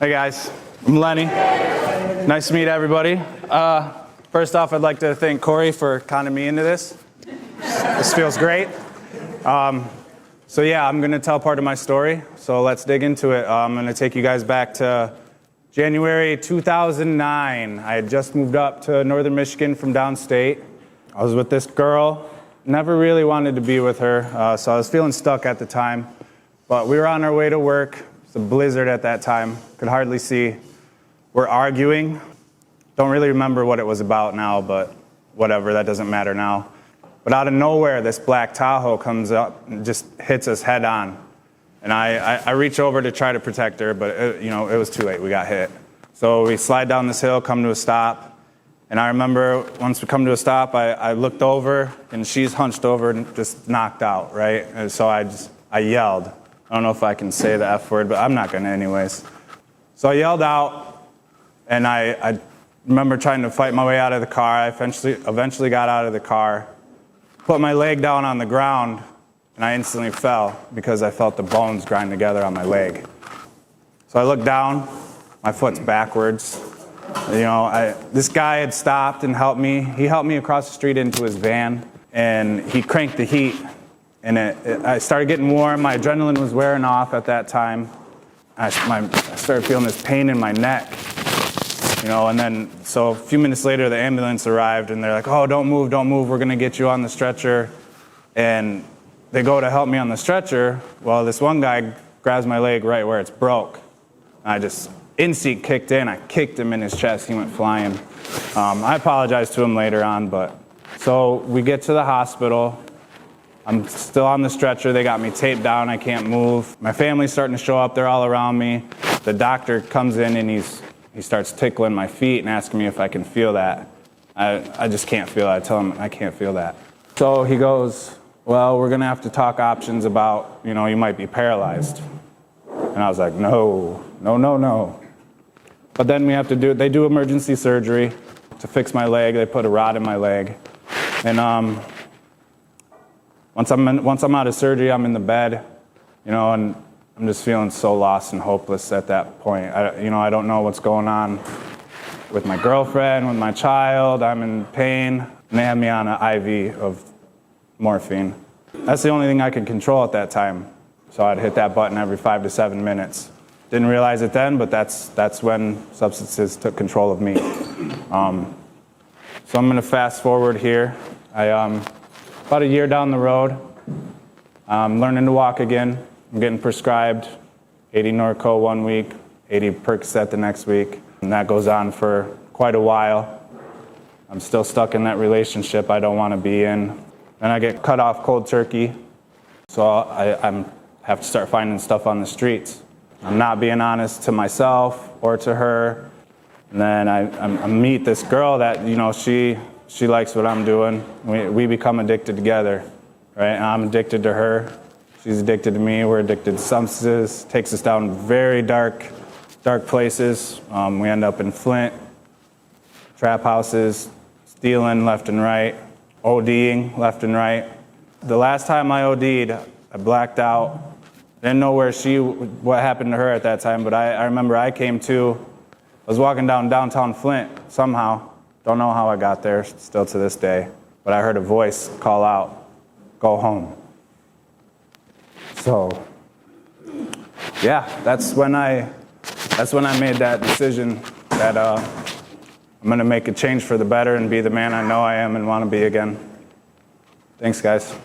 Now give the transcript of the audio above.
Hey guys, I'm Lenny. Nice to meet everybody. First off, I'd like to thank Corey for conning me into this. This feels great. So yeah, I'm going to tell part of my story. So let's dig into it. I'm going to take you guys back to January 2009. I had just moved up to northern Michigan from downstate. I was with this girl. Never really wanted to be with her, so I was feeling stuck at the time. But we were on our way to work. It's a blizzard at that time. Could hardly see. We're arguing. Don't really remember what it was about now, but whatever, that doesn't matter now. But out of nowhere, this black Tahoe comes up and just hits us head on. And I reach over to try to protect her, but it was too late. We got hit. So we slide down this hill, come to a stop. And I remember once we come to a stop, I looked over, and she's hunched over and just knocked out, right? And so I yelled. I don't know if I can say the F word, but I'm not going to anyways. So I yelled out, and I remember trying to fight my way out of the car. I eventually got out of the car, put my leg down on the ground, and I instantly fell because I felt the bones grind together on my leg. So I looked down, my foot's backwards. This guy had stopped and helped me. He helped me across the street into his van, and he cranked the heat, and I started getting warm. My adrenaline was wearing off at that time. I started feeling this pain in my neck, and then so a few minutes later, the ambulance arrived, and they're like, "Oh, don't move, we're gonna get you on the stretcher." And they go to help me on the stretcher. Well, this one guy grabs my leg right where it's broke. Instinct kicked in. I kicked him in his chest. He went flying. I apologized to him later on, but so we get to the hospital. I'm still on the stretcher. They got me taped down. I can't move. My family's starting to show up. They're all around me. The doctor comes in and he starts tickling my feet and asking me if I can feel that. I just can't feel it. I tell him I can't feel that. So he goes, "Well, we're gonna have to talk options about, you might be paralyzed." And I was like, no. But then they do emergency surgery to fix my leg. They put a rod in my leg. And once I'm out of surgery, I'm in the bed, and I'm just feeling so lost and hopeless at that point. I don't know what's going on with my girlfriend, with my child. I'm in pain. And they had me on an IV of morphine. That's the only thing I could control at that time. So I'd hit that button every 5 to 7 minutes. Didn't realize it then, but that's when substances took control of me. So I'm going to fast forward here. About a year down the road, I'm learning to walk again. I'm getting prescribed 80 Norco one week, 80 Percocet the next week, and that goes on for quite a while. I'm still stuck in that relationship I don't want to be in. Then I get cut off cold turkey, so I have to start finding stuff on the streets. I'm not being honest to myself or to her. And then I meet this girl that, she likes what I'm doing. We become addicted together, right? And I'm addicted to her. She's addicted to me. We're addicted to substances. Takes us down very dark places. We end up in Flint, trap houses, stealing left and right, ODing left and right. The last time I OD'd, I blacked out. Didn't know what happened to her at that time, but I remember I came to. I was walking down downtown Flint somehow. Don't know how I got there, still to this day. But I heard a voice call out, "Go home." So, yeah, that's when I made that decision that I'm gonna make a change for the better and be the man I know I am and want to be again. Thanks, guys.